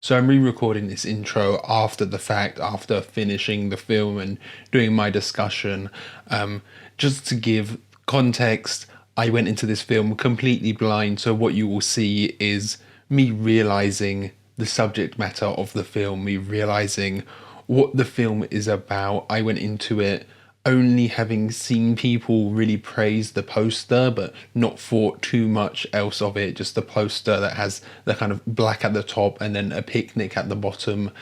So I'm re-recording this intro after the fact, after finishing the film and doing my discussion. Just to give context, I went into this film completely blind, so what you will see is me realizing the subject matter of the film, me realizing what the film is about. I went into it only having seen people really praise the poster, but not thought too much else of it. Just the poster that has the kind of black at the top and then a picnic at the bottom,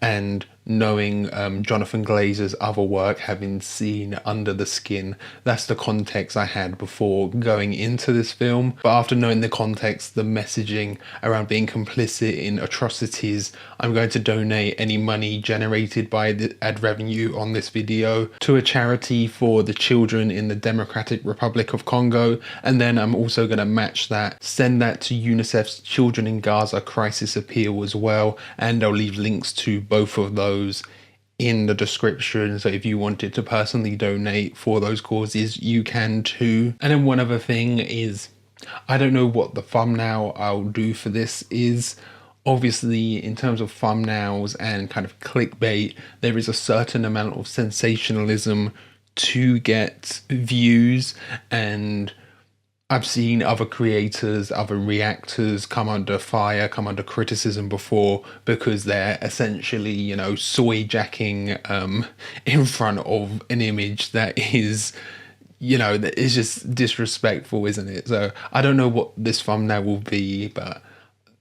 and knowing Jonathan Glazer's other work, having seen Under the Skin. That's the context I had before going into this film. But after knowing the context, the messaging around being complicit in atrocities, I'm going to donate any money generated by the ad revenue on this video to a charity for the children in the Democratic Republic of Congo. And then I'm also going to match that, send that to UNICEF's Children in Gaza Crisis Appeal as well. And I'll leave links to both of those in the description, so if you wanted to personally donate for those causes, you can too. And then one other thing is, I don't know what the thumbnail I'll do for this is. Obviously, in terms of thumbnails and kind of clickbait, there is a certain amount of sensationalism to get views, and I've seen other creators, other reactors come under fire, come under criticism before because they're essentially, you know, soy jacking in front of an image that is, you know, that is just disrespectful, isn't it? So I don't know what this thumbnail will be, but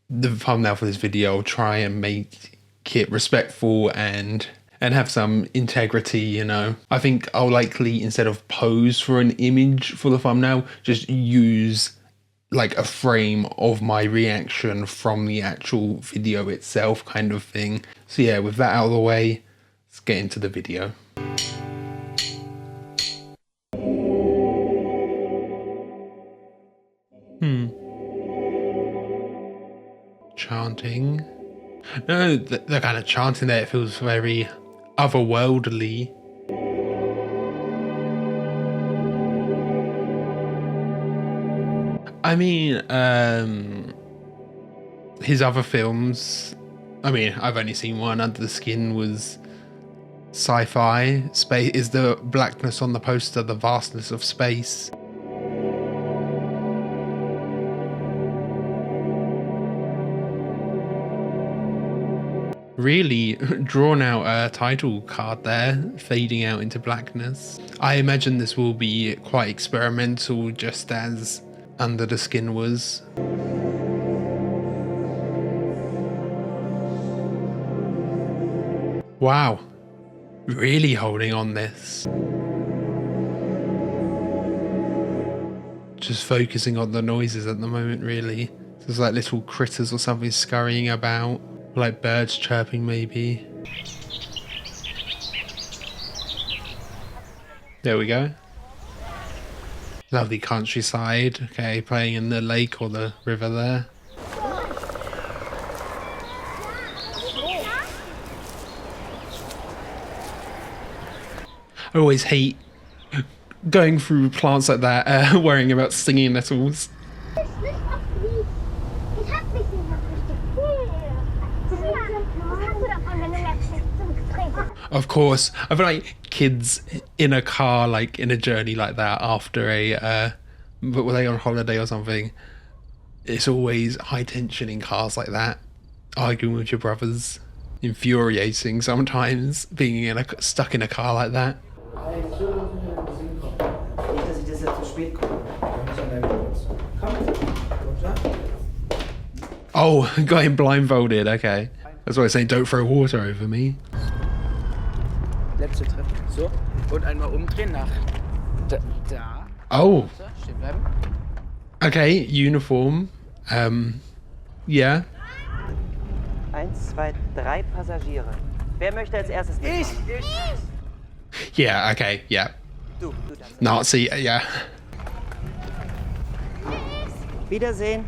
the thumbnail for this video, I'll try and make it respectful and have some integrity, you know. I think I'll likely, instead of pose for an image for the thumbnail, just use like a frame of my reaction from the actual video itself, kind of thing. So yeah, with that out of the way, let's get into the video. Chanting. No, the kind of chanting there, it feels very otherworldly. I mean, his other films, I mean, I've only seen one. Under the Skin was sci-fi. Space is the blackness on the poster, the vastness of space. Really drawn out title card there, fading out into blackness. I imagine this will be quite experimental, just as Under the Skin was. Wow, really holding on this. Just focusing on the noises at the moment, really. There's like little critters or something scurrying about. Like birds chirping, maybe. There we go. Lovely countryside. Okay, playing in the lake or the river there. I always hate going through plants like that, worrying about stinging nettles. Of course, I feel like kids in a car, like in a journey like that after a, but were they on holiday or something? It's always high tension in cars like that. Arguing with your brothers, infuriating sometimes. Being stuck in a car like that. Oh, got him blindfolded. Okay, that's why I say don't throw water over me. Letzte Treppe. So. Und einmal umdrehen nach da. Oh. Stehen bleiben. Okay, uniform. Yeah. 1, 2, 3 Passagiere. Wer möchte als erstes mitfahren? Ich. Yeah, okay, yeah. Du darfst. Nazi, yeah. Wiedersehen.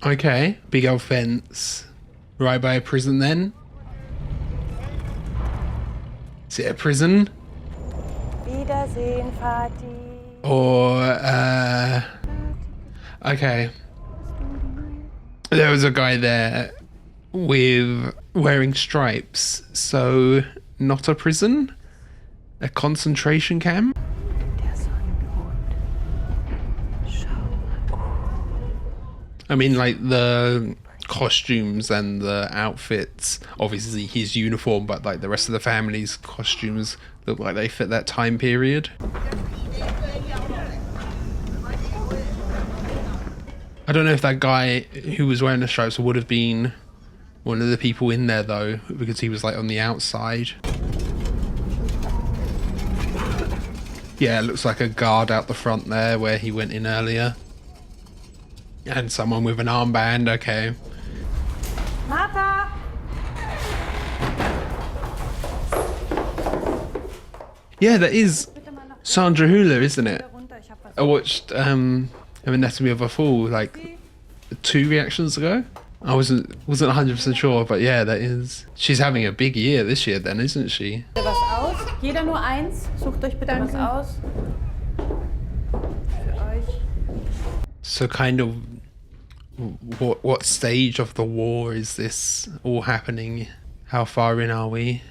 Okay, big old fence. Right by a prison then. Is it a prison? Wiedersehen, Vati. Or, okay. There was a guy there with wearing stripes, so not a prison, a concentration camp. Der Sonnenmond. Schau. I mean, like the costumes and the outfits, obviously his uniform, but like the rest of the family's costumes look like they fit that time period. I don't know if that guy who was wearing the stripes would have been one of the people in there though, because he was like on the outside. Yeah, it looks like a guard out the front there where he went in earlier. And someone with an armband, okay. Martha! Yeah, that is Sandra Hüller, isn't it? Ich hab was. I watched Anatomy of a Fall like 2 reactions ago. I wasn't 100% sure, but yeah, that is. She's having a big year this year then, isn't she? Was aus? Jeder nur eins. Sucht euch bitte was aus. Für euch. So kind of what stage of the war is this all happening? How far in are we?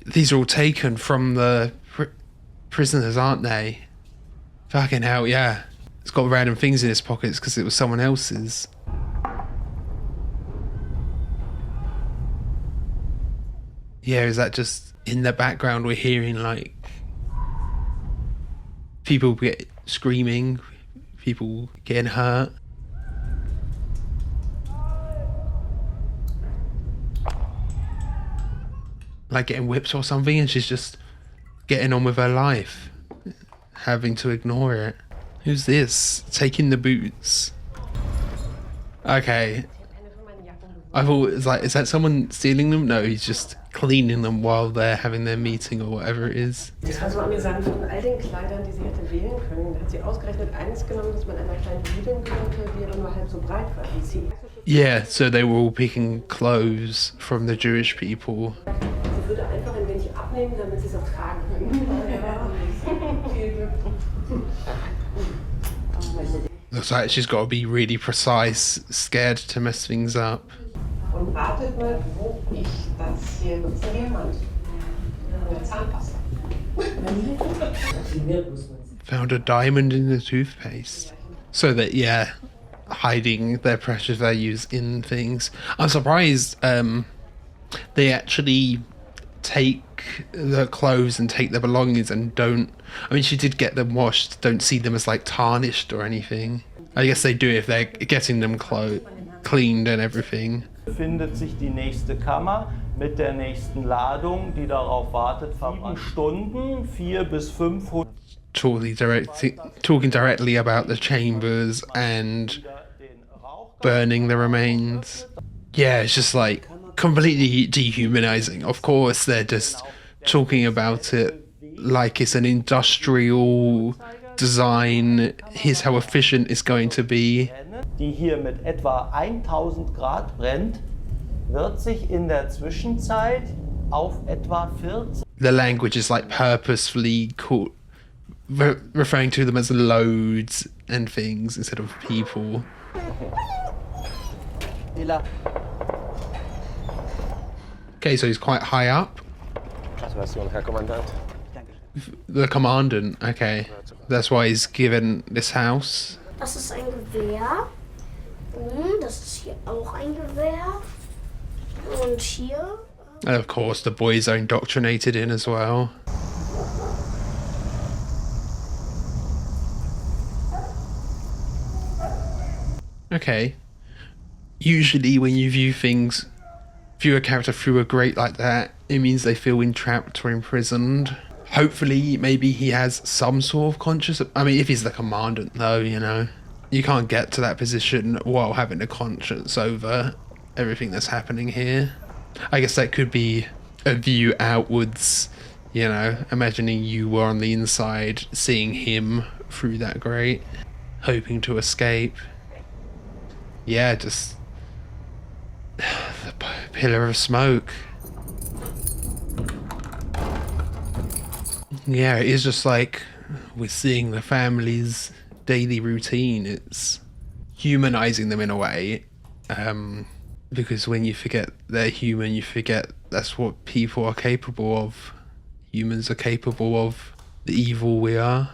These are all taken from the prisoners, aren't they? Fucking hell, yeah. It's got random things in his pockets because it was someone else's. Yeah, is that just in the background we're hearing like people get screaming, people getting hurt? Like getting whipped or something, and she's just getting on with her life, having to ignore it. Who's this? Taking the boots. Okay. I thought it was like, is that someone stealing them? No, he's just cleaning them while they're having their meeting or whatever it is. Das war so amüsant von all den Kleidern, die sie hätte wählen können. Da hat sie ausgerechnet eins genommen, das man einer kleinen Jüdin gehörte, die aber nur halb so breit war wie sie. Yeah, so they were all picking clothes from the Jewish people. Sie würde einfach ein wenig abnehmen, damit sie es auch tragen können. Ja. Viel Glück. Looks like she's got to be really precise, scared to mess things up. Und ratet mal, wo ich das hier installieren kann. Eine Zahnpasta. Found a diamond in the toothpaste. So that, yeah, hiding their precious values in things. I'm surprised they actually take the clothes and take their belongings and don't... I mean, she did get them washed, don't see them as like tarnished or anything. I guess they do if they're getting them cleaned and everything. Findet sich die nächste Kammer mit der nächsten Ladung, die darauf wartet. 7 Stunden, 4 bis 500. Talking directly about the chambers and burning the remains. Yeah, it's just like completely dehumanizing. Of course, they're just talking about it like it's an industrial design. Here's how efficient it's going to be. Die hier mit etwa 1000 Grad brennt, wird sich in der Zwischenzeit auf etwa 40. The language is like purposefully referring to them as loads and things instead of people. Okay, so he's quite high up. Herr Kommandant. The commandant, okay. That's why he's given this house. Das ist ein Gewehr. Das ist hier auch ein Gewehr. Und hier. And of course, the boys are indoctrinated in as well. Okay. Usually when you view a character through a grate like that, it means they feel entrapped or imprisoned. Hopefully, maybe he has some sort of conscience. I mean, if he's the commandant though, you know. You can't get to that position while having a conscience over everything that's happening here. I guess that could be a view outwards, you know, imagining you were on the inside, seeing him through that grate, hoping to escape. Yeah, just the pillar of smoke. Yeah, it is just like we're seeing the family's daily routine. It's humanizing them in a way. Because when you forget they're human, you forget that's what people are capable of. Humans are capable of the evil we are.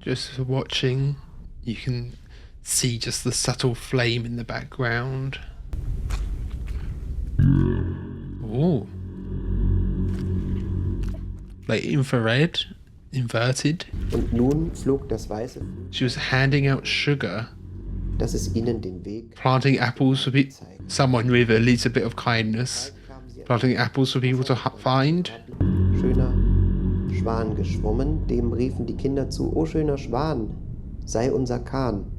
Just watching, you can see just the subtle flame in the background. Ooh. Like infrared, inverted. Und nun flog das weiße, She was handing out sugar, dass es ihnen den Weg planting apples for people. Someone with a little bit of kindness, planting apples for people to find. schöner Schwan geschwommen. Dem riefen die Kinder zu: Oh, schöner Schwan, sei unser Kahn.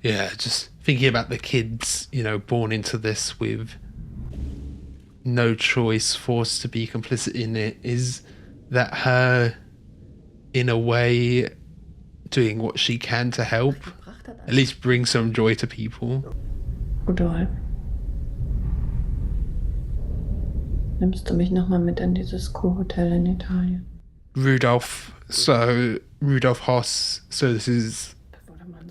Yeah, just thinking about the kids, you know, born into this with no choice, forced to be complicit in it. Is that her, in a way, doing what she can to help? At least bring some joy to people. Rudolf. Nimmst du mich nochmal mit in dieses Kurhotel in Italien? Rudolf, so Rudolf Hoss, so this is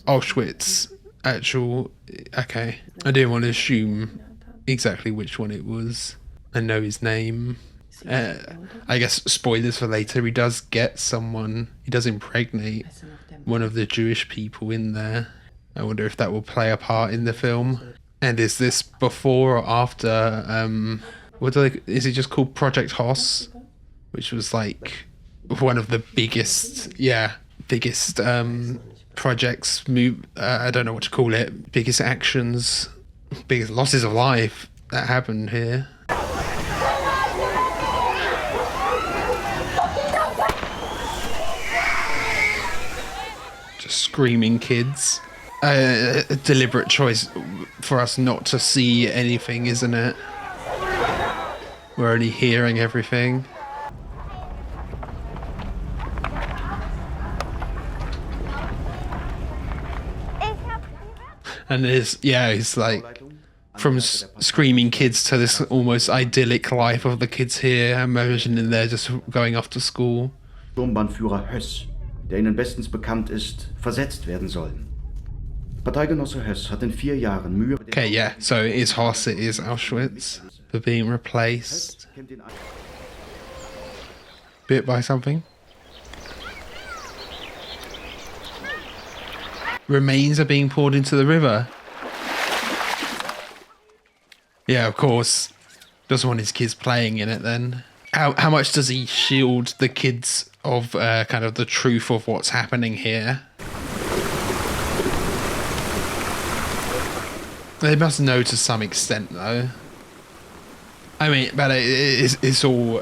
Auschwitz, actual, okay. I didn't want to assume exactly which one it was. I know his name. I guess spoilers for later, he does get someone, he does impregnate one of the Jewish people in there. I wonder if that will play a part in the film. And is this before or after, is it just called Project Hoss? Which was like one of the biggest projects, I don't know what to call it, biggest actions, biggest losses of life that happened here. Just screaming kids. A deliberate choice for us not to see anything, isn't it? We're only hearing everything. And it's like from screaming kids to this almost idyllic life of the kids here, imagining they're just going off to school. Sturmbannführer Höss, der Ihnen bestens bekannt ist, versetzt werden sollen. Parteigenosse Höss hat in 4 Jahren Mühe... Okay, yeah, so it is Hoss, it is Auschwitz, for being replaced. Bit by something. Remains are being poured into the river. Yeah, of course. Doesn't want his kids playing in it then. How much does he shield the kids of kind of the truth of what's happening here? They must know to some extent though. I mean, but it's all...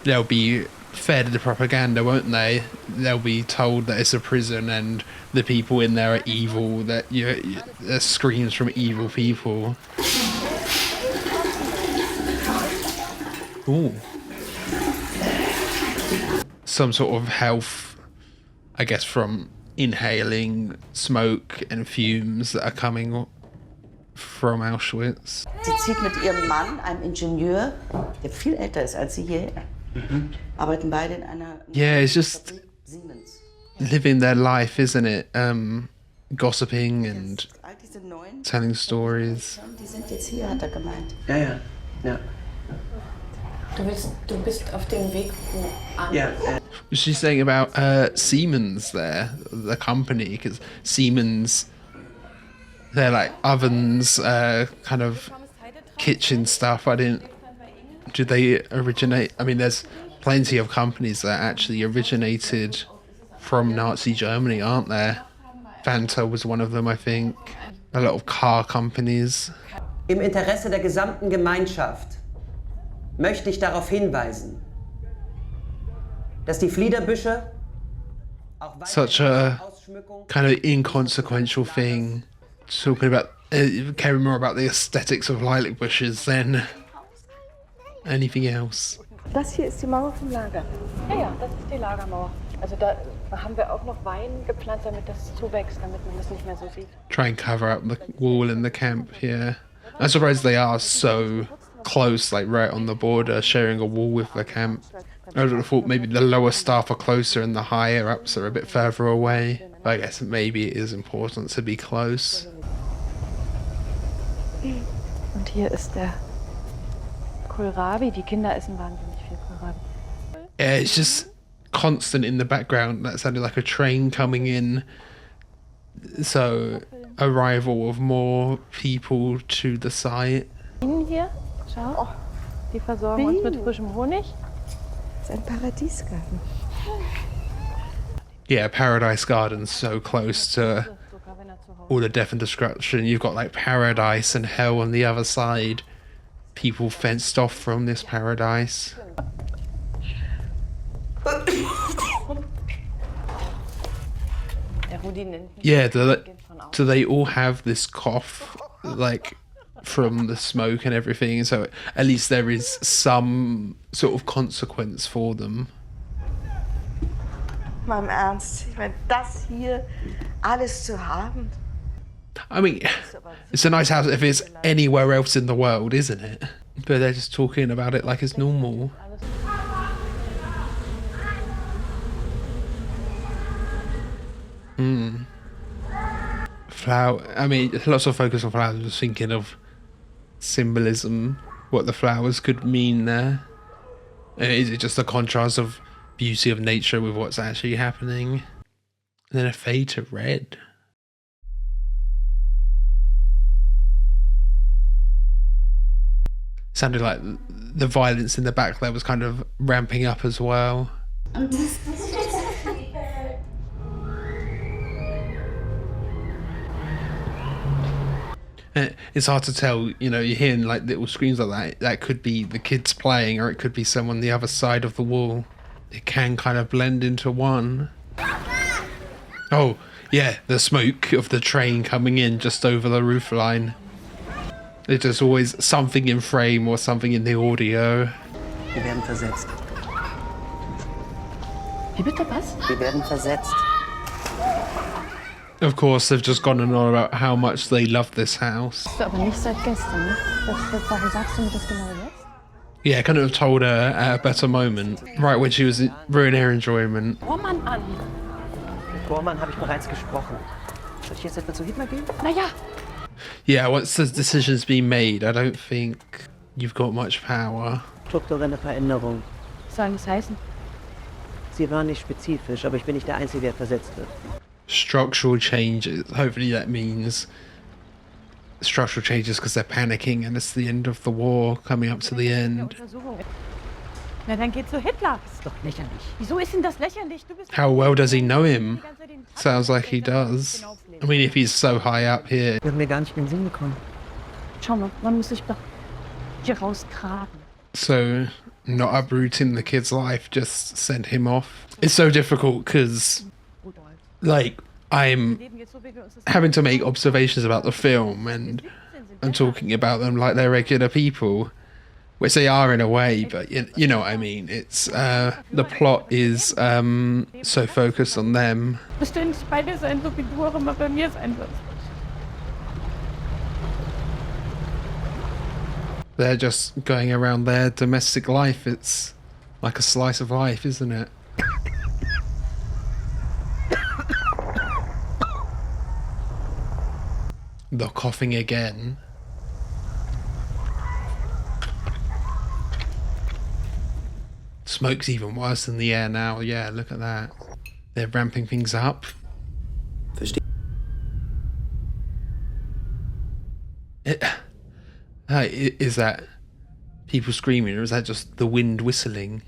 they'll be fed the propaganda, won't they? They'll be told that it's a prison and the people in there are evil, that there's screams from evil people. Ooh. Some sort of health, I guess, from inhaling smoke and fumes that are coming from Auschwitz. Sie zieht mit ihrem Mann, einem Ingenieur, der viel älter ist als sie hier, arbeiten beide in einer... Yeah, it's just living their life, isn't it? Gossiping and telling stories. Die sind jetzt hier, hat gemeint. Ja. Du bist auf dem Weg Yeah. She's saying about Siemens there, the company, because Siemens, they're like ovens, kind of kitchen stuff. Did they originate? I mean, there's plenty of companies that actually originated from Nazi Germany, aren't there? Fanta was one of them, I think. A lot of car companies. Im Interesse der gesamten Gemeinschaft möchte ich darauf hinweisen, dass die Fliederbüsche auch Such a kind of inconsequential thing. Talking about caring more about the aesthetics of lilac bushes than anything else. Das hier ist die Mauer vom Lager. Ja, das ist die Lagermauer. Also da haben wir auch noch Wein gepflanzt, damit das zuwächst, damit man das nicht mehr so sieht. Try and cover up the wall in the camp here. I'm surprised they are so close, like right on the border, sharing a wall with the camp. I would have thought maybe the lower staff are closer and the higher ups are a bit further away. But I guess maybe it is important to be close. Und hier ist der Kohlrabi. Die Kinder essen wahnsinnig viel Kohlrabi. Yeah, it's just constant in the background. That sounded like a train coming in. So, arrival of more people to the site. Bienen hier, schau. Die versorgen uns mit frischem Honig. Das ist ein Paradiesgarten. Yeah, Paradise Garden's so close to all the death and destruction. You've got like paradise and hell on the other side. People fenced off from this paradise. Yeah, do they all have this cough, like, from the smoke and everything? So at least there is some sort of consequence for them. Mal im Ernst, ich meine, das hier alles zu haben. I mean, it's a nice house if it's anywhere else in the world, isn't it? But they're just talking about it like it's normal. Flower. I mean, lots of focus on flowers. I was thinking of symbolism, what the flowers could mean there. Is it just a contrast of beauty of nature with what's actually happening? And then a fade to red. Sounded like the violence in the back there was kind of ramping up as well. It's hard to tell, you know, you're hearing like little screams like that. That could be the kids playing, or it could be someone the other side of the wall. It can kind of blend into one. Oh, yeah, the smoke of the train coming in just over the roof line. There's just always something in frame or something in the audio. Wir werden versetzt. Wie bitte was? Wir werden versetzt. Of course, they've just gone on about how much they love this house. Aber nicht seit gestern, ne? Warum sagst du mir das genau jetzt? Yeah, I couldn't have told her at a better moment. Right when she was ruining her enjoyment. Bormann an! Mit Bormann habe ich bereits gesprochen. Soll ich jetzt etwa zu Hitler gehen? Naja! Yeah, once the decision's been made, I don't think you've got much power. Strukturelle Veränderung. Was soll das heißen? Sie waren nicht spezifisch, aber ich bin nicht der Einzige, der versetzt wird. Structural changes. Hopefully that means structural changes because they're panicking and it's the end of the war, coming up to the end. Na, dann geh zu Hitler. Das ist doch lächerlich. Wieso ist denn das lächerlich? Du bist How well does he know him? Sounds like he does. I mean, if he's so high up here. Wird mir gar nicht in den Sinn gekommen. Schau mal, man muss sich doch hier rausgraben. So, not uprooting the kid's life, just send him off. It's so difficult because, like, I'm having to make observations about the film and I'm talking about them like they're regular people, which they are in a way, but you know what I mean. It's the plot is so focused on them. Wirst du nicht bei dir sein, so wie du auch immer bei mir sein wirst. They're just going around their domestic life. It's like a slice of life, isn't it? The coughing again. Smoke's even worse than the air now. Yeah, look at that. They're ramping things up. Is that people screaming, or is that just the wind whistling?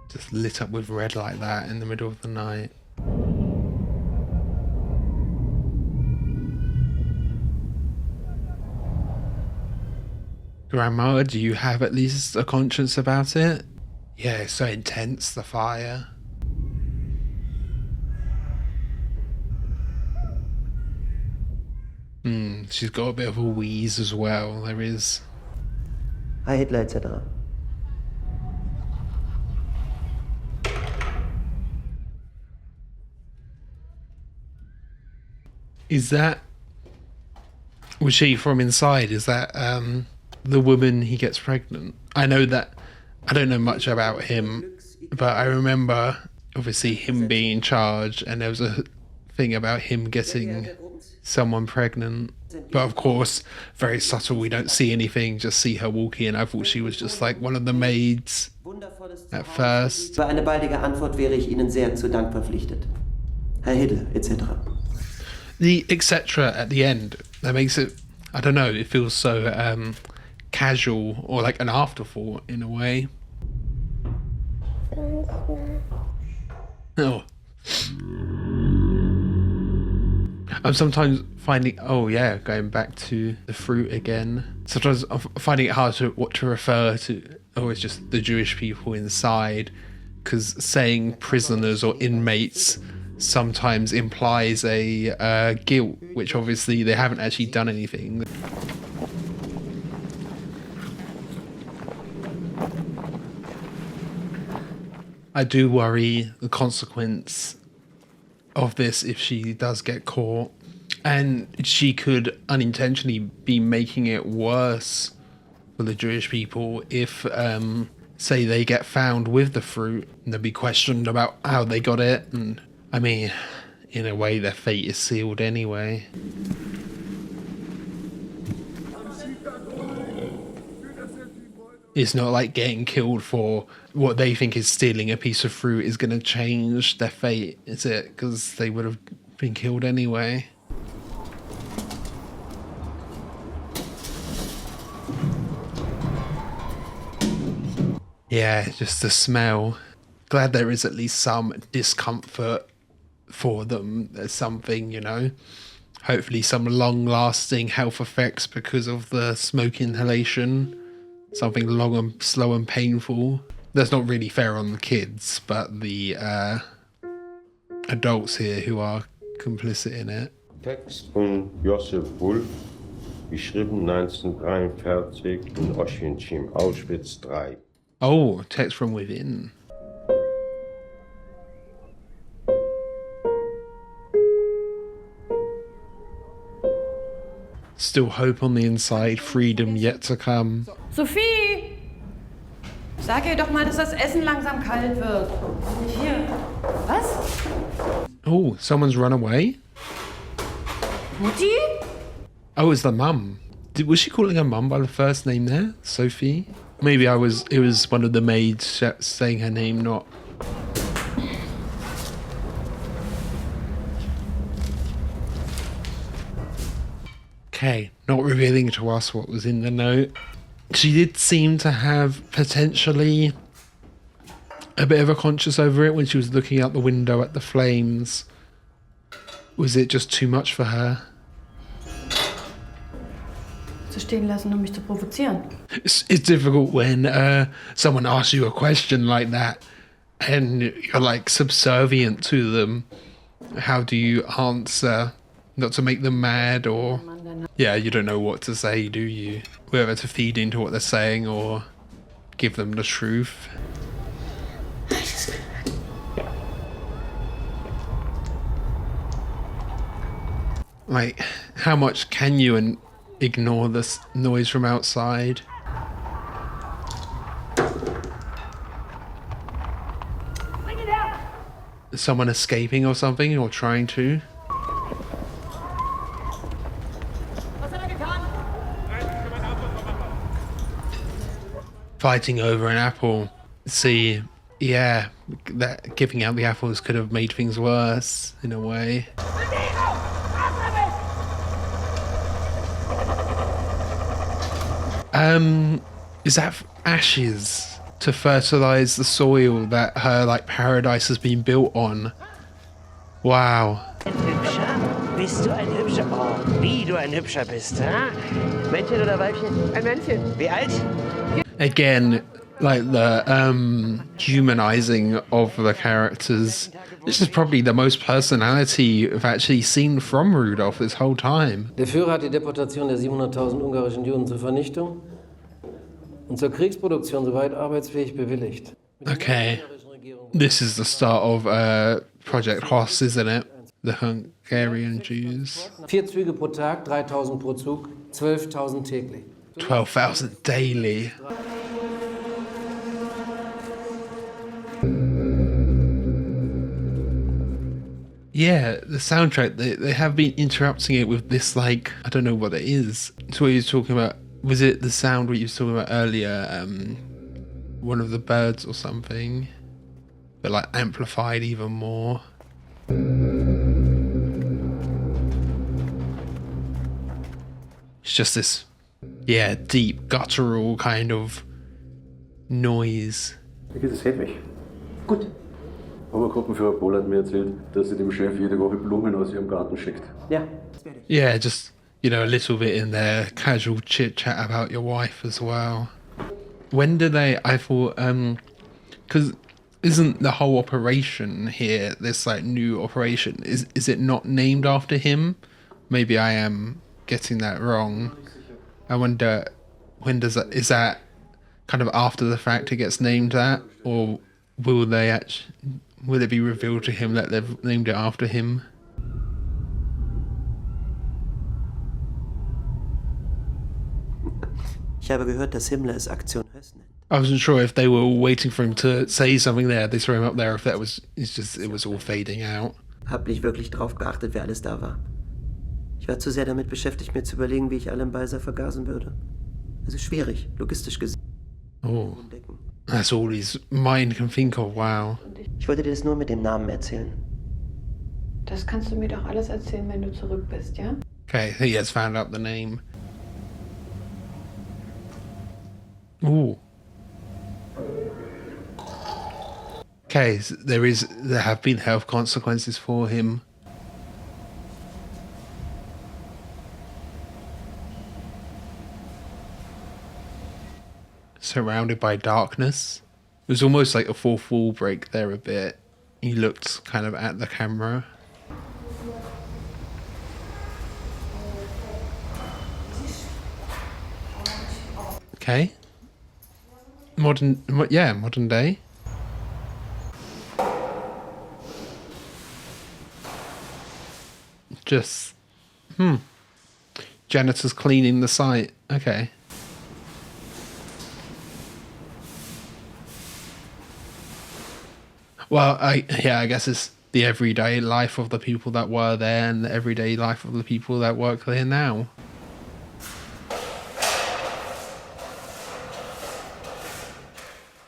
Just lit up with red like that in the middle of the night. Grandma, do you have at least a conscience about it? Yeah, it's so intense, the fire. She's got a bit of a wheeze as well. There is. Heil Hitler etc. Is that... Was she from inside? Is that the woman he gets pregnant? I know that... I don't know much about him, but I remember obviously him being in charge, and there was a thing about him getting someone pregnant. But of course, very subtle, we don't see anything, just see her walking in. I thought she was just like one of the maids at first. Für eine baldige Antwort wäre ich Ihnen sehr zu Dank verpflichtet. Heil Hitler etc. The etc. at the end, that makes it, I don't know, it feels so casual, or like an afterthought in a way. Oh. I'm sometimes finding, oh yeah, going back to the fruit again. Sometimes I'm finding it hard to what to refer to. Oh, it's just the Jewish people inside, because saying prisoners or inmates sometimes implies a guilt, which obviously they haven't actually done anything. I do worry the consequence of this if she does get caught, and she could unintentionally be making it worse for the Jewish people if say they get found with the fruit and they'll be questioned about how they got it, and I mean, in a way their fate is sealed anyway. It's not like getting killed for what they think is stealing a piece of fruit is going to change their fate, is it? Because they would have been killed anyway. Yeah, just the smell. Glad there is at least some discomfort for them. There's something, you know. Hopefully some long-lasting health effects because of the smoke inhalation. Something long and slow and painful. That's not really fair on the kids, but the adults here who are complicit in it. Text von Josef Wolf, geschrieben 1943 in Oswiecim, Auschwitz III. Oh, text from within. Still hope on the inside, freedom yet to come. Sophie! Sag ihr doch mal, dass das Essen langsam kalt wird. Hier. Was? Oh, someone's run away? Mutti? Oh, it's the mum. Was she calling her mum by the first name there? Sophie? Maybe it was one of the maids saying her name, not... Okay, not revealing to us what was in the note. She did seem to have potentially a bit of a conscience over it when she was looking out the window at the flames. Was it just too much for her? Zu stehen lassen, mich zu provozieren. It's difficult when someone asks you a question like that and you're like subservient to them. How do you answer? Not to make them mad, or... Yeah, you don't know what to say, do you? Whether to feed into what they're saying or give them the truth. Like, how much can you ignore this noise from outside? Is someone escaping or something, or trying to? Fighting over an apple. See, yeah, that giving out the apples could have made things worse in a way. Is that ashes to fertilize the soil that her like paradise has been built on? Wow. Ein Hübscher? Bist du ein Hübscher? Oh, wie du ein Hübscher bist, ha? Männchen oder Weibchen? Ein Männchen. Wie alt? Again, like the humanizing of the characters. This is probably the most personality I've actually seen from Rudolph this whole time. Der Führer hat die Deportation der 700.000 ungarischen Juden zur Vernichtung und zur Kriegsproduktion soweit arbeitsfähig bewilligt. Okay, this is the start of Project Hoss, isn't it? The Hungarian Jews. 4 Züge pro Tag, 3.000 pro Zug, 12.000 täglich. 12,000 daily. Yeah, the soundtrack, they have been interrupting it with this, like, I don't know what it is. It's what he was talking about. Was it the sound what you were talking about earlier? One of the birds or something. But, like, amplified even more. It's just this, yeah, deep, guttural kind of noise. Wie geht es Hedwig? Gut. Obergruppenführer Paul hat mir erzählt, dass sie dem Chef jede Woche Blumen aus ihrem Garten schickt. Ja. Yeah, just, you know, a little bit in there, casual chit chat about your wife as well. When do they, I thought, because isn't the whole operation here, this like new operation, is it not named after him? Maybe I am getting that wrong. I wonder, when does that, is that kind of after the fact it gets named that, or will they actually, will it be revealed to him that they've named it after him? Ich habe gehört, dass Himmler es Aktion Höss nennt. I wasn't sure if they were waiting for him to say something there, they threw him up there, if that was, it's just, it was all fading out. Hab nicht wirklich drauf geachtet, wer alles da war. Ich war zu sehr damit beschäftigt, mir zu überlegen, wie ich alle im Beiser vergasen würde. Also schwierig, logistisch gesehen. Oh, that's all his mind can think of, wow. Ich wollte dir das nur mit dem Namen erzählen. Das kannst du mir doch alles erzählen, wenn du zurück bist, ja? Okay, he has found out the name. Ooh. Okay, so there have been health consequences for him. Surrounded by darkness. It was almost like a fourth wall break there a bit. He looked kind of at the camera. Okay. Modern day. Just, janitors cleaning the site. Okay. Well, I guess it's the everyday life of the people that were there and the everyday life of the people that work there now.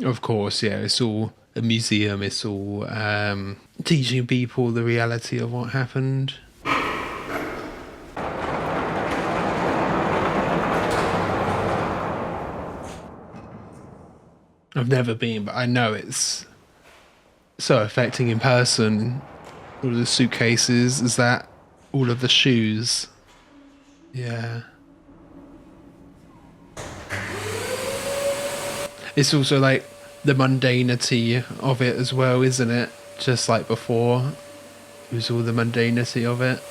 Of course, yeah, it's all a museum, it's all teaching people the reality of what happened. I've never been, but I know it's so affecting in person. All of the suitcases, is that all of the shoes? Yeah. It's also like the mundanity of it as well, isn't it? Just like before, it was all the mundanity of it.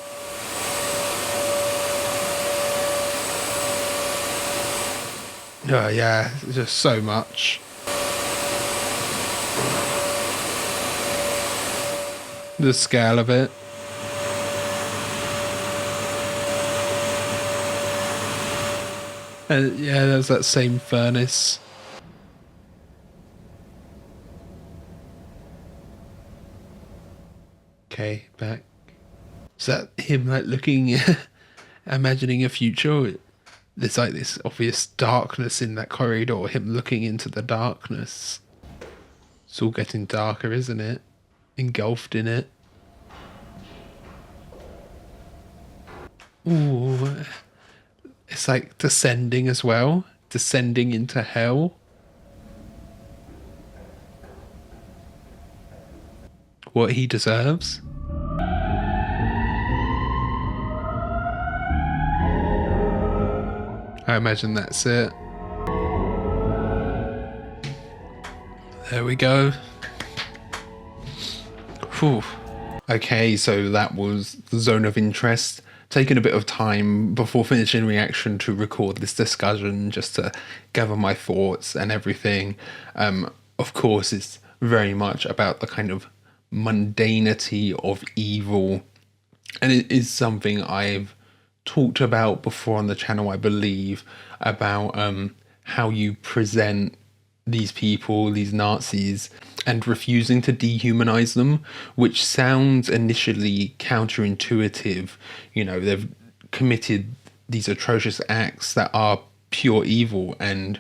Oh yeah, just so much. The scale of it. And yeah, there's that same furnace. Okay, back. Is that him like looking, imagining a future? There's like this obvious darkness in that corridor, him looking into the darkness. It's all getting darker, isn't it? Engulfed in it. Ooh. It's like descending as well. Descending into hell. What he deserves. I imagine that's it. There we go. Whew. Okay, so that was the zone of interest. Taking a bit of time before finishing reaction to record this discussion just to gather my thoughts and everything. Of course, it's very much about the kind of mundanity of evil, and it is something I've talked about before on the channel, I believe, about how you present these people, these Nazis, and refusing to dehumanize them, which sounds initially counterintuitive. You know, they've committed these atrocious acts that are pure evil, and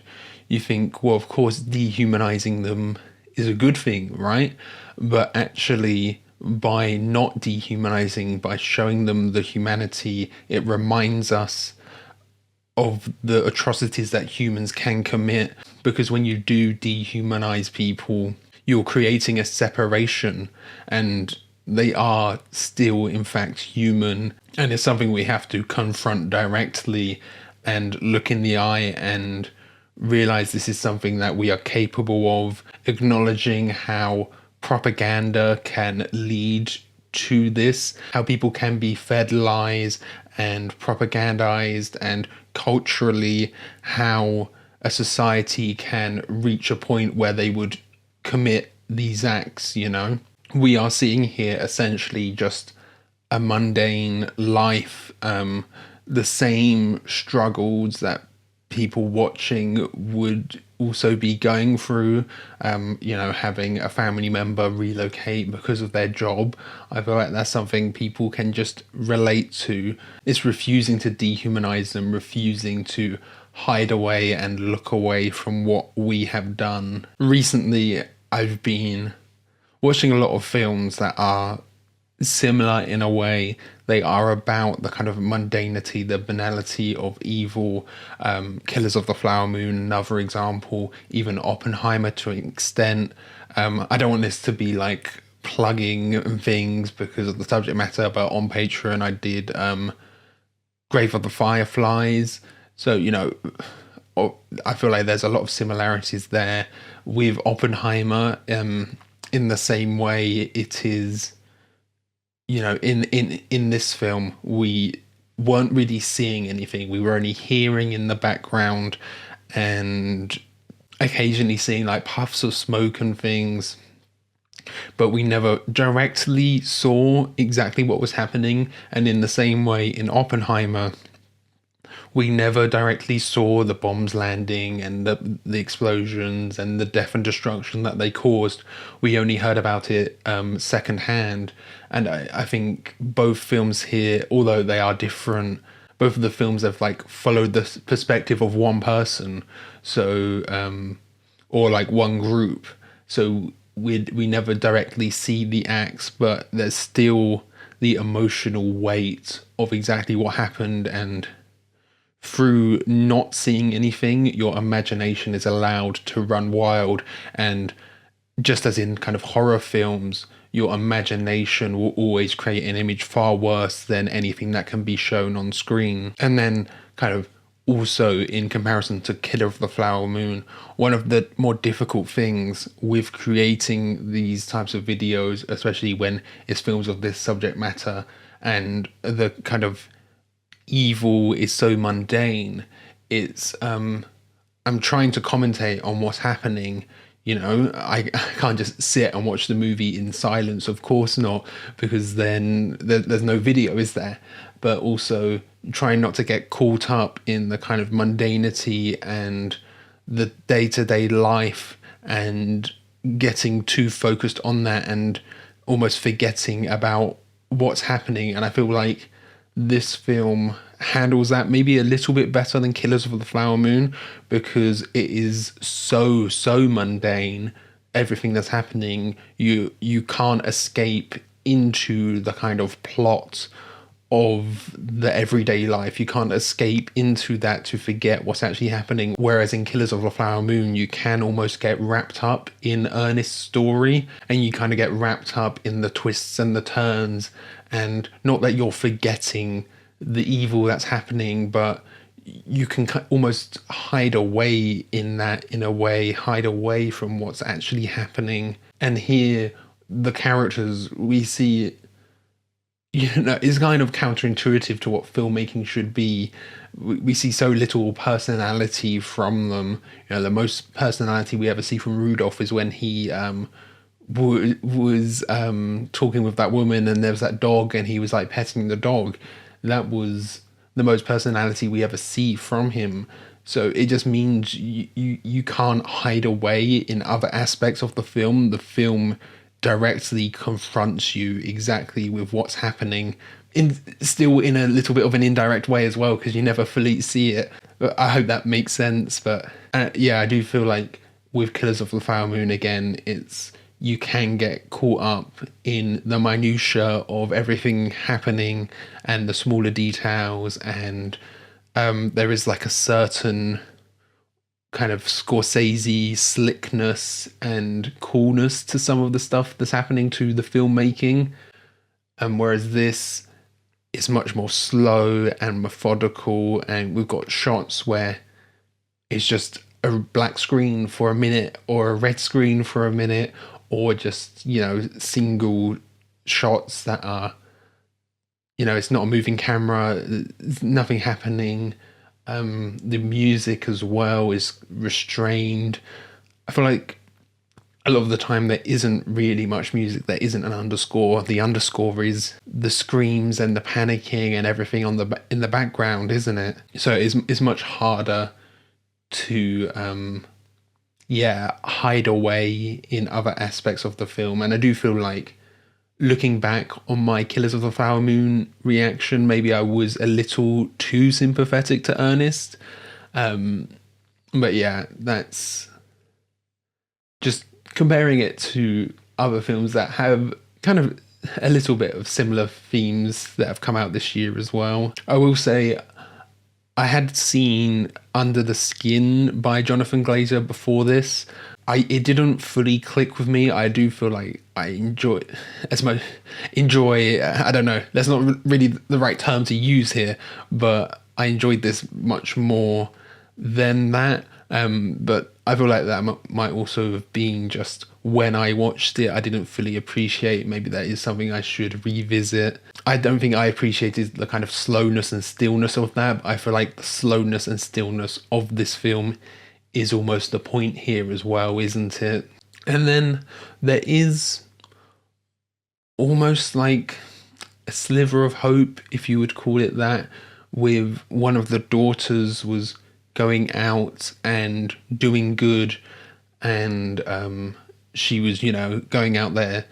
you think, well, of course, dehumanizing them is a good thing, right? But actually, by not dehumanizing, by showing them the humanity, it reminds us of the atrocities that humans can commit. Because when you do dehumanize people, you're creating a separation, and they are still in fact human, and it's something we have to confront directly and look in the eye and realize this is something that we are capable of, acknowledging how propaganda can lead to this, how people can be fed lies and propagandized, and culturally how a society can reach a point where they would commit these acts, you know. We are seeing here essentially just a mundane life, the same struggles that people watching would also be going through, you know, having a family member relocate because of their job. I feel like that's something people can just relate to. It's refusing to dehumanize them, refusing to hide away and look away from what we have done. Recently, I've been watching a lot of films that are similar in a way. They are about the kind of mundanity, the banality of evil. Killers of the Flower Moon, another example. Even Oppenheimer to an extent. I don't want this to be like plugging things because of the subject matter, but on Patreon I did Grave of the Fireflies. So, you know, I feel like there's a lot of similarities there with Oppenheimer. In the same way, it is, you know, in this film, we weren't really seeing anything. We were only hearing in the background and occasionally seeing like puffs of smoke and things, but we never directly saw exactly what was happening. And in the same way, in Oppenheimer, we never directly saw the bombs landing and the explosions and the death and destruction that they caused. We only heard about it secondhand. And I think both films here, although they are different, both of the films have like followed the perspective of one person, so or like one group. So we never directly see the acts, but there's still the emotional weight of exactly what happened, and through not seeing anything, your imagination is allowed to run wild. And just as in kind of horror films, your imagination will always create an image far worse than anything that can be shown on screen. And then kind of also in comparison to Killer of the Flower Moon, one of the more difficult things with creating these types of videos, especially when it's films of this subject matter and the kind of evil is so mundane, it's I'm trying to commentate on what's happening. You know, I can't just sit and watch the movie in silence, of course not, because then there's no video, is there? But also trying not to get caught up in the kind of mundanity and the day-to-day life and getting too focused on that and almost forgetting about what's happening. And I feel like this film handles that maybe a little bit better than Killers of the Flower Moon, because it is so mundane. Everything that's happening, you can't escape into the kind of plot of the everyday life. You can't escape into that to forget what's actually happening. Whereas in Killers of the Flower Moon, you can almost get wrapped up in Ernest's story, and you kind of get wrapped up in the twists and the turns. And not that you're forgetting the evil that's happening, but you can almost hide away in that, in a way, hide away from what's actually happening. And here, the characters we see, is kind of counterintuitive to what filmmaking should be. We see so little personality from them. The most personality we ever see from Rudolph is when he was talking with that woman, and there was that dog, and he was like petting the dog. That was the most personality we ever see from him. So it just means you can't hide away in other aspects of the film. The film directly confronts you exactly with what's happening, still in a little bit of an indirect way as well, because you never fully see it. But I hope that makes sense. But yeah, I do feel like with Killers of the Flower Moon, again, you can get caught up in the minutiae of everything happening and the smaller details, and there is like a certain kind of Scorsese slickness and coolness to some of the stuff that's happening to the filmmaking, whereas this is much more slow and methodical, and we've got shots where it's just a black screen for a minute or a red screen for a minute, or just, single shots that are, it's not a moving camera, there's nothing happening. The music as well is restrained. I feel like a lot of the time there isn't really much music, there isn't an underscore. The underscore is the screams and the panicking and everything in the background, isn't it? So it's much harder to hide away in other aspects of the film. And I do feel like, looking back on my Killers of the Flower Moon reaction, maybe I was a little too sympathetic to Ernest. But yeah, that's just comparing it to other films that have kind of a little bit of similar themes that have come out this year as well. I will say, I had seen Under the Skin by Jonathan Glazer before this. It didn't fully click with me. I do feel like I enjoy, I don't know, that's not really the right term to use here, but I enjoyed this much more than that. But I feel like that might also have been just when I watched it, I didn't fully appreciate. Maybe that is something I should revisit. I don't think I appreciated the kind of slowness and stillness of that. But I feel like the slowness and stillness of this film is almost the point here as well, isn't it? And then there is almost like a sliver of hope, if you would call it that, with one of the daughters was going out and doing good, and she was, going out there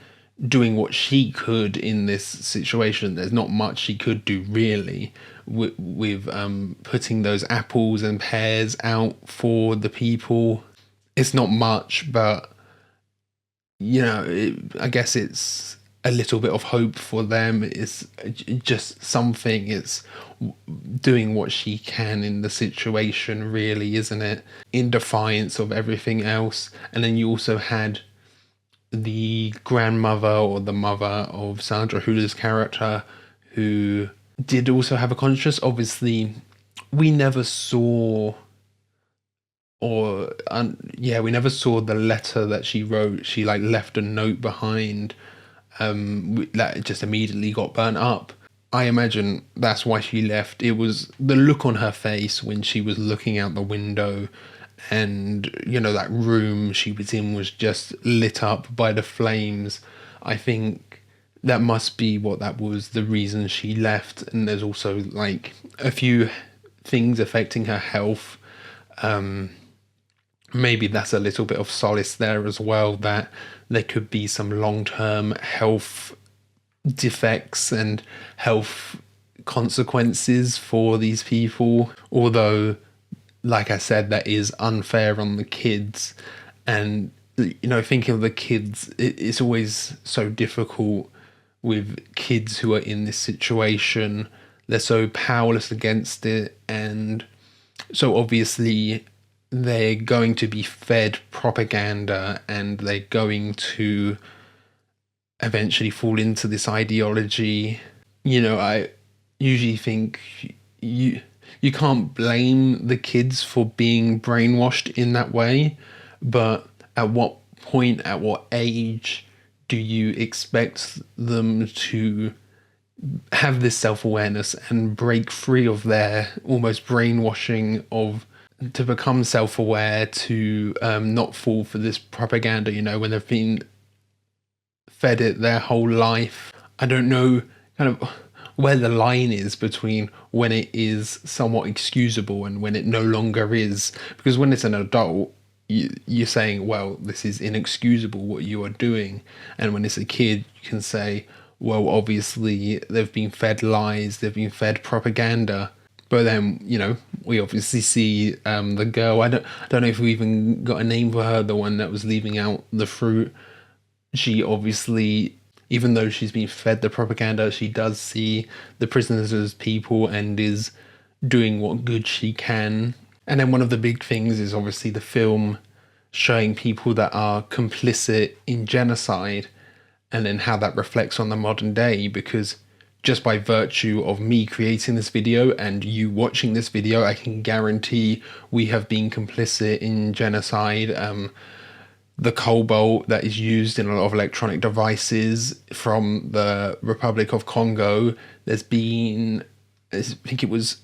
doing what she could in this situation. There's not much she could do really with putting those apples and pears out for the people. It's not much, but I guess it's a little bit of hope for them. It's just something. It's doing what she can in the situation, really, isn't it? In defiance of everything else. And then you also had the grandmother or the mother of Sandra Hüller's character, who did also have a conscience. Obviously, we never saw the letter that she wrote. She left a note behind that just immediately got burnt up. I imagine that's why she left. It was the look on her face when she was looking out the window, and that room she was in was just lit up by the flames. I think that must be that was the reason she left. And there's also a few things affecting her health. Maybe that's a little bit of solace there as well, that there could be some long-term health defects and health consequences for these people. Although, like I said, that is unfair on the kids. And, thinking of the kids, it's always so difficult with kids who are in this situation. They're so powerless against it. And so obviously they're going to be fed propaganda, and they're going to eventually fall into this ideology. I usually think you can't blame the kids for being brainwashed in that way, but at what point, at what age do you expect them to have this self-awareness and break free of their almost brainwashing to become self-aware, to not fall for this propaganda, when they've been fed it their whole life? I don't know kind of where the line is between when it is somewhat excusable and when it no longer is. Because when it's an adult, you're saying, well, this is inexcusable what you are doing. And when it's a kid, you can say, well, obviously they've been fed lies, they've been fed propaganda. But then, we obviously see the girl, I don't know if we even got a name for her, the one that was leaving out the fruit. She obviously, even though she's been fed the propaganda, she does see the prisoners as people and is doing what good she can. And then one of the big things is obviously the film showing people that are complicit in genocide, and then how that reflects on the modern day, because just by virtue of me creating this video and you watching this video, I can guarantee we have been complicit in genocide. The cobalt that is used in a lot of electronic devices from the Republic of Congo, there's been, I think it was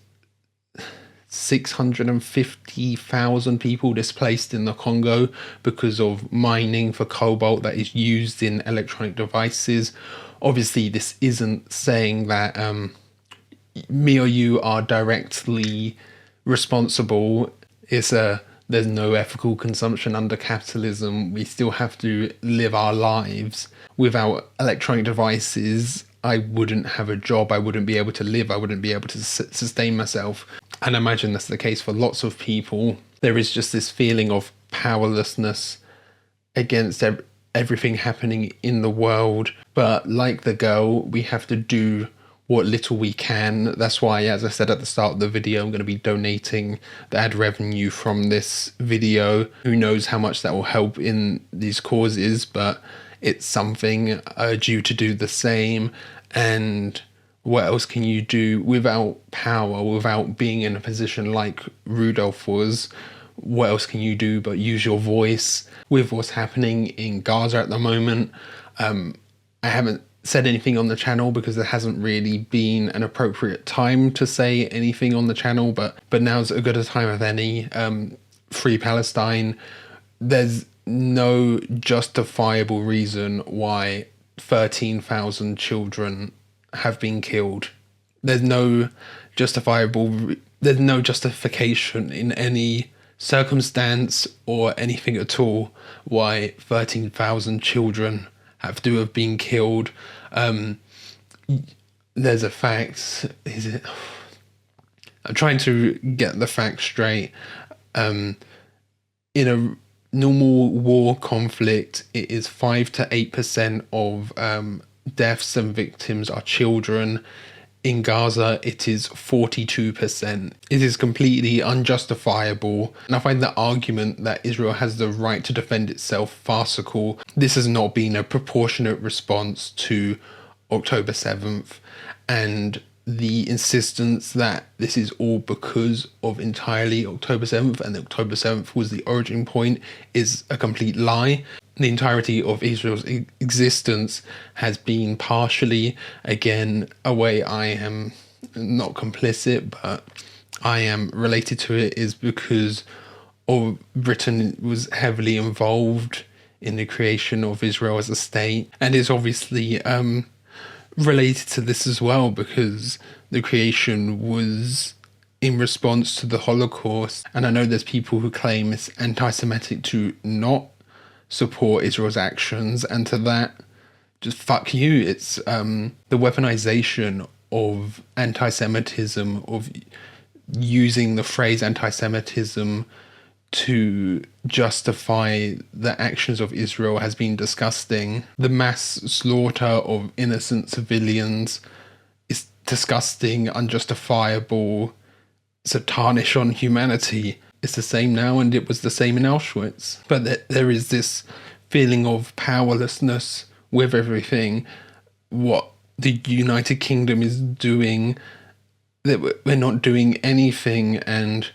650,000 people displaced in the Congo because of mining for cobalt that is used in electronic devices. Obviously, this isn't saying that me or you are directly responsible. There's no ethical consumption under capitalism. We still have to live our lives. Without electronic devices, I wouldn't have a job, I wouldn't be able to live, I wouldn't be able to sustain myself. And I imagine that's the case for lots of people. There is just this feeling of powerlessness against everything happening in the world. But like the girl, we have to do what little we can. That's why, as I said at the start of the video, I'm going to be donating the ad revenue from this video. Who knows how much that will help in these causes, but it's something. I urge you to do the same. And what else can you do without power, without being in a position like Rudolph was? What else can you do but use your voice with what's happening in Gaza at the moment? I haven't said anything on the channel because there hasn't really been an appropriate time to say anything on the channel, but now's as good a time as any. Free Palestine. There's no justifiable reason why 13,000 children have been killed. There's no justification in any circumstance or anything at all why 13,000 children have to have been killed. There's a fact. I'm trying to get the facts straight. In a normal war conflict, it is 5 to 8% of deaths and victims are children. In Gaza, it is 42%. It is completely unjustifiable. And I find the argument that Israel has the right to defend itself farcical. This has not been a proportionate response to October 7th. And the insistence that this is all because of entirely October 7th and October 7th was the origin point is a complete lie. The entirety of Israel's existence has been partially, again, a way I am not complicit, but I am related to it, is because Britain was heavily involved in the creation of Israel as a state, and is obviously related to this as well, because the creation was in response to the Holocaust. And I know there's people who claim it's anti-Semitic to not support Israel's actions, and to that, just fuck you. It's the weaponization of anti-Semitism, of using the phrase anti-Semitism to justify the actions of Israel has been disgusting. The mass slaughter of innocent civilians is disgusting, unjustifiable. It's a tarnish on humanity. It's the same now, and it was the same in Auschwitz. But there is this feeling of powerlessness with everything. What the United Kingdom is doing that we're not doing anything, and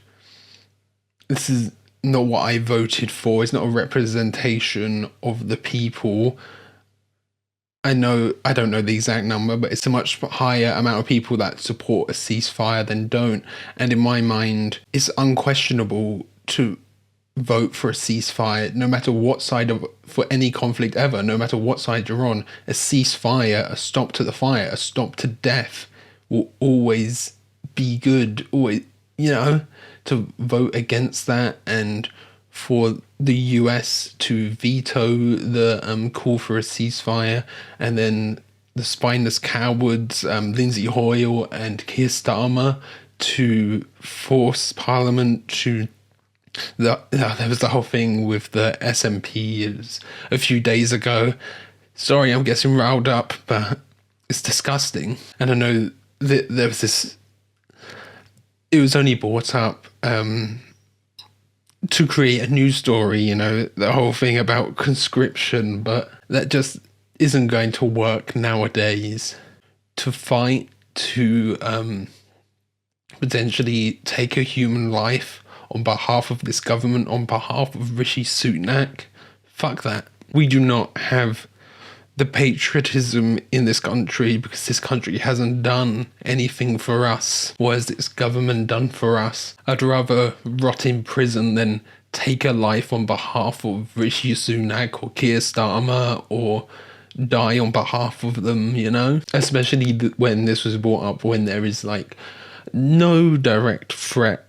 this is not what I voted for. It's not a representation of the people. I don't know the exact number, but it's a much higher amount of people that support a ceasefire than don't. And in my mind, it's unquestionable to vote for a ceasefire, no matter what side for any conflict ever, no matter what side you're on. A ceasefire, a stop to the fire, a stop to death will always be good. Always, to vote against that, and for the US to veto the call for a ceasefire, and then the spineless cowards, Lindsay Hoyle and Keir Starmer, to force Parliament to... there was the whole thing with the SNP a few days ago. Sorry, I'm getting riled up, but it's disgusting. And I know that there was this... It was only brought up to create a news story, the whole thing about conscription, but that just isn't going to work nowadays. To fight to potentially take a human life on behalf of this government, on behalf of Rishi Sunak, fuck that. We do not have the patriotism in this country because this country hasn't done anything for us. What has this government done for us? I'd rather rot in prison than take a life on behalf of Rishi Sunak or Keir Starmer, or die on behalf of them, Especially when this was brought up, when there is no direct threat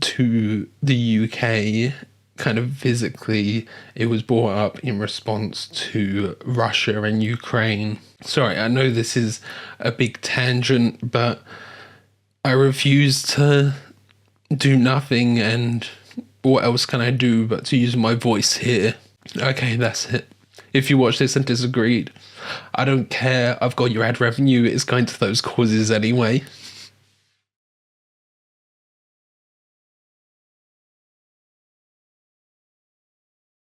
to the UK, kind of physically. It was brought up in response to Russia and Ukraine. Sorry, I know this is a big tangent, but I refuse to do nothing, and what else can I do but to use my voice here? Okay, that's it. If you watch this and disagreed, I don't care. I've got your ad revenue. It's going to those causes anyway.